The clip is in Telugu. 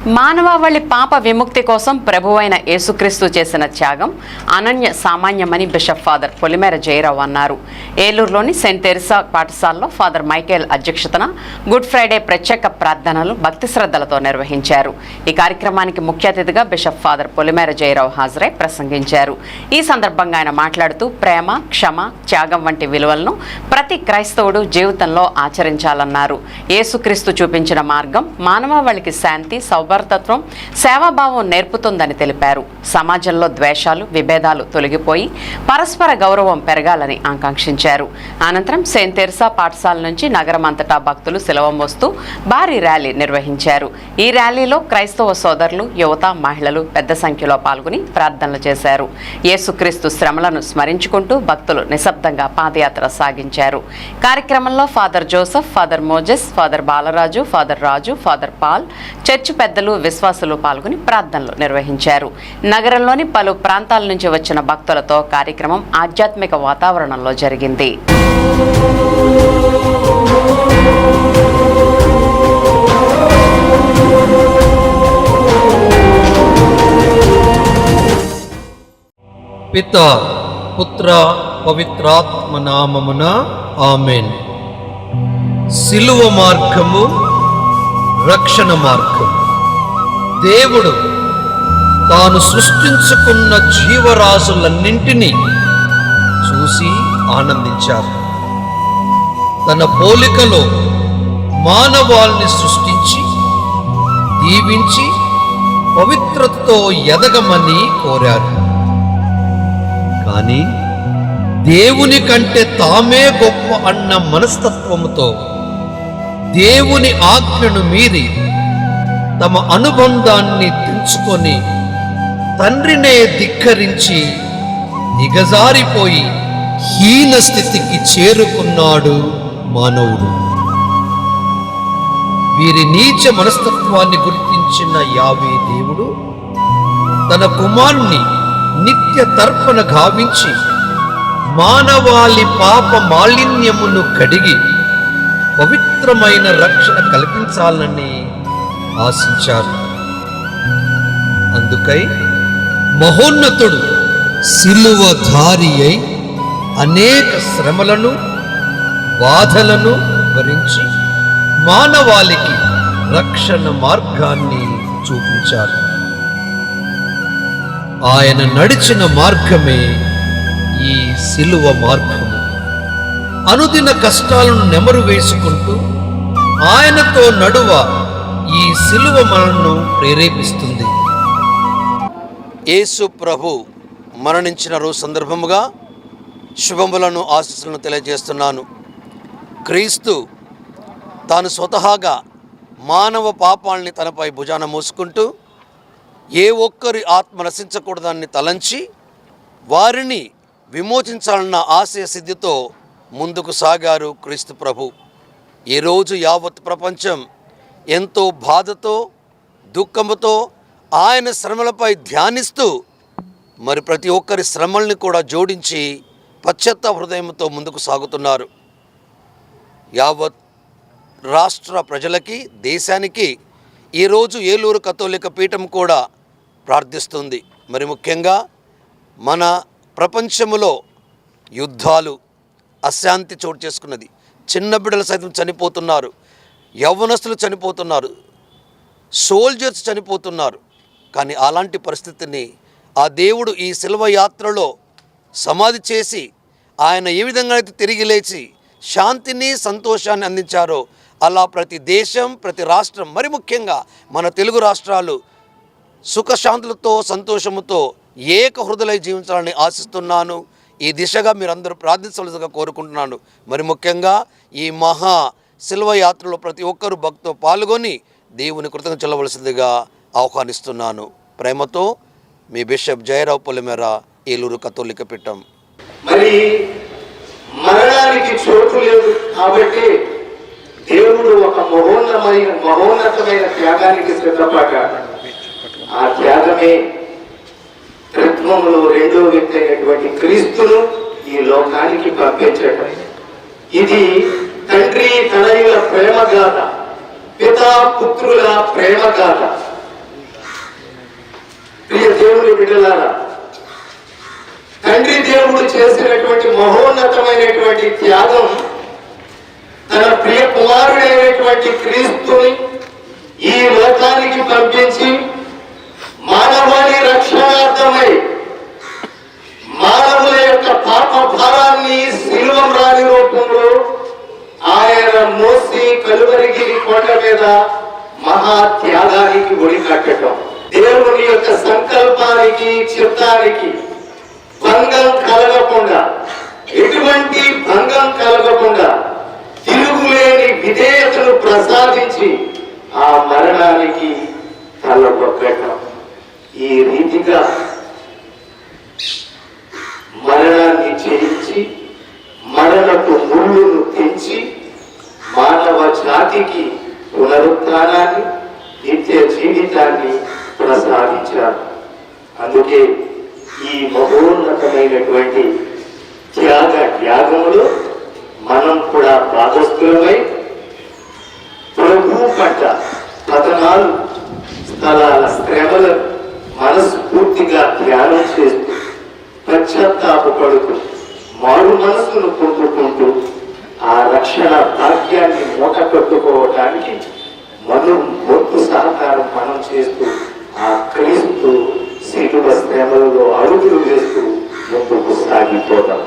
మానవాళి పాప విముక్తి కోసం ప్రభువైన యేసుక్రీస్తు చేసిన త్యాగం అనన్య సామాన్యమని బిషప్ ఫాదర్ పొలిమేర జయరావు అన్నారు. ఏలూరులోని సెయింట్ తెరిసా పాఠశాలలో ఫాదర్ మైకేల్ అధ్యక్షతన గుడ్ ఫ్రైడే ప్రత్యేక ప్రార్థనలు భక్తి శ్రద్ధలతో నిర్వహించారు. ఈ కార్యక్రమానికి ముఖ్య అతిథిగా బిషప్ ఫాదర్ పొలిమేర జయరావు హాజరై ప్రసంగించారు. ఈ సందర్భంగా ఆయన మాట్లాడుతూ ప్రేమ, క్షమ, త్యాగం వంటి విలువలను ప్రతి క్రైస్తవుడు జీవితంలో ఆచరించాలన్నారు. యేసుక్రీస్తు చూపించిన మార్గం మానవాళికి శాంతి, సౌభర్తత్వం, సేవాభావం నేర్పుతుందని తెలిపారు. సమాజంలో ద్వేషాలు, విభేదాలు తొలగిపోయి పరస్పర గౌరవం పెరగాలని ఆకాంక్షించారు. అనంతరం సెయింట్ తెరిసా పాఠశాల నుంచి నగరం అంతటా భక్తులు శిలువ మోస్తూ భారీ ర్యాలీ నిర్వహించారు. ఈ ర్యాలీలో క్రైస్తవ సోదరులు, యువత, మహిళలు పెద్ద సంఖ్యలో పాల్గొని ప్రార్థనలు చేశారు. యేసుక్రీస్తు శ్రమలను స్మరించుకుంటూ భక్తులు నిశ్శబ్దంగా పాదయాత్ర సాగించారు. కార్యక్రమంలో father Joseph, father Moses, father Balaraju, father Raju, father Paul, church పెద్దలు, విశ్వాసులు పాల్గొని ప్రార్థనలు నిర్వహించారు. నగరంలోని పలు ప్రాంతాల నుంచి వచ్చిన భక్తులతో కార్యక్రమం ఆధ్యాత్మిక వాతావరణంలో జరిగింది. పితా, పుత్ర, పవిత్రాత్మ నామమున ఆమేన్. సిలువ మార్గము రక్షణ మార్గం. దేవుడు తాను సృష్టించుకున్న జీవరాశులన్నింటినీ చూసి ఆనందించారు. తన పోలికలో మానవాల్ని సృష్టించి దీవించి పవిత్రతతో ఎదగమని కోరారు. కానీ దేవుని కంటే తామే గొప్ప అన్న మనస్తత్వముతో దేవుని ఆజ్ఞను మీరి తమ అనుబంధాన్ని తెంచుకొని తండ్రినే ధిక్కరించి దిగజారిపోయి హీన స్థితికి చేరుకున్నాడు మానవుడు. వీరి నీచ మనస్తత్వాన్ని గుర్తించిన యావే దేవుడు తన కుమారుని నిత్య తర్పణ గావించి మానవాళి పాప మాలిన్యమును కడిగి పవిత్రమైన రక్షణ కల్పించాలని ఆశించారు. అందుకై మహోన్నతుడు సిలువధారి అయి అనేక శ్రమలను, బాధలను భరించి మానవాళికి రక్షణ మార్గాన్ని చూపించారు. ఆయన నడిచిన మార్గమే ఈ సిలువ మార్గము. అనుదిన కష్టాలను నెమరు వేసుకుంటూ ఆయనతో నడువ ఈ సిలువ మనల్ని ప్రేరేపిస్తుంది. యేసు ప్రభు మరణించిన రోజు సందర్భముగా శుభములను, ఆశీస్సులను తెలియజేస్తున్నాను. క్రీస్తు తాను స్వతహాగా మానవ పాపాలని తనపై భుజాన మోసుకుంటూ ఏ ఒక్కరి ఆత్మ నశించకూడదని తలంచి వారిని విమోచించాలన్న ఆశయ సిద్ధితో ముందుకు సాగారు క్రీస్తు ప్రభు. ఈరోజు యావత్ ప్రపంచం ఎంతో బాధతో, దుఃఖముతో ఆయన శ్రమలపై ధ్యానిస్తూ మరి ప్రతి ఒక్కరి శ్రమల్ని కూడా జోడించి పశ్చాత్తాప హృదయంతో ముందుకు సాగుతున్నారు. యావత్ రాష్ట్ర ప్రజలకి, దేశానికి ఈరోజు ఏలూరు కథోలిక పీఠం కూడా ప్రార్థిస్తుంది. మరి ముఖ్యంగా మన ప్రపంచములో యుద్ధాలు, అశాంతి చోటు చేసుకున్నది. చిన్న బిడ్డలు సైతం చనిపోతున్నారు, యవ్వనస్తులు చనిపోతున్నారు, సోల్జర్స్ చనిపోతున్నారు. కానీ అలాంటి పరిస్థితిని ఆ దేవుడు ఈ శిలువ యాత్రలో సమాధి చేసి ఆయన ఏ విధంగా అయితే తిరిగి లేచి శాంతిని, సంతోషాన్ని అందించారో అలా ప్రతి దేశం, ప్రతి రాష్ట్రం, మరి ముఖ్యంగా మన తెలుగు రాష్ట్రాలు సుఖశాంతులతో, సంతోషముతో ఏక హృదయ జీవించాలని ఆశిస్తున్నాను. ఈ దిశగా మీరందరూ ప్రార్థించవలసిగా కోరుకుంటున్నాను. మరి ముఖ్యంగా ఈ మహా శిలువ యాత్రలో ప్రతి ఒక్కరూ భక్తితో పాల్గొని దేవుని కృతజ్ఞతలు చెల్లవలసిందిగా ఆహ్వానిస్తున్నాను. ప్రేమతో మీ బిషప్ జయరావు పొలిమేర, ఏలూరు కథోలిక పీఠం. మరి మరణానికి చోటు లేదు కాబట్టి దేవుడు ఒక మహోన్నతమైన త్యాగానికి సిద్ధపడ్డాడు. ఆ త్యాగమే త్రిత్వములో రెండో వ్యక్తి అయినటువంటి క్రీస్తును ఈ లోకానికి పంపించడం. ఇది తండ్రి తనయుల ప్రేమ గాథ, పితా పుత్రుల ప్రేమ గాథ. చేసినటువంటి మహోన్నతమైనటువంటి త్యాగం తన ప్రియ కుమారుడైనటువంటి క్రీస్తుని ఈ లోకానికి పంపించి మానవాళి రక్షణార్థమై మానవుల యొక్క పాప భారాన్ని శిలువమ్రాని రూపంలో ఆయన మోసి కలువరిగిరి కోట మీద మహా త్యాగానికి ఒడికట్టడం, దేవుని యొక్క సంకల్పానికి చిత్తానికి భంగం కలగకుండా, ఎటువంటి భంగం కలగకుండా తిరుగులేని విధేయతను ప్రసాదించి ఆ మరణానికి తలబొక్కటం. ఈ రీతిగా మరణాన్ని చేయించి మరణపు ముళ్ళును తెంచి మానవ జాతికి పునరుత్థానాన్ని, నిత్య జీవితాన్ని ప్రసాదించారు. అందుకే ఈ మహోన్నతమైనటువంటి త్యాగంలో మనం కూడా భాగస్థులమై ప్రభు పట్ల పతనాలు స్థలాల శ్రమలను మనస్ఫూర్తిగా ధ్యానం చేస్తూ పశ్చాత్తాపడుతూ మారు మనసును పొందుకుంటూ ఆ రక్షణ భాగ్యాన్ని మూట కట్టుకోవటానికి వంతు సహకారం మనం చేస్తూ ఆ క్రీస్తు శిలువ శ్రమలలో అడుగులు వేస్తూ ముందుకు సాగిపోతాం.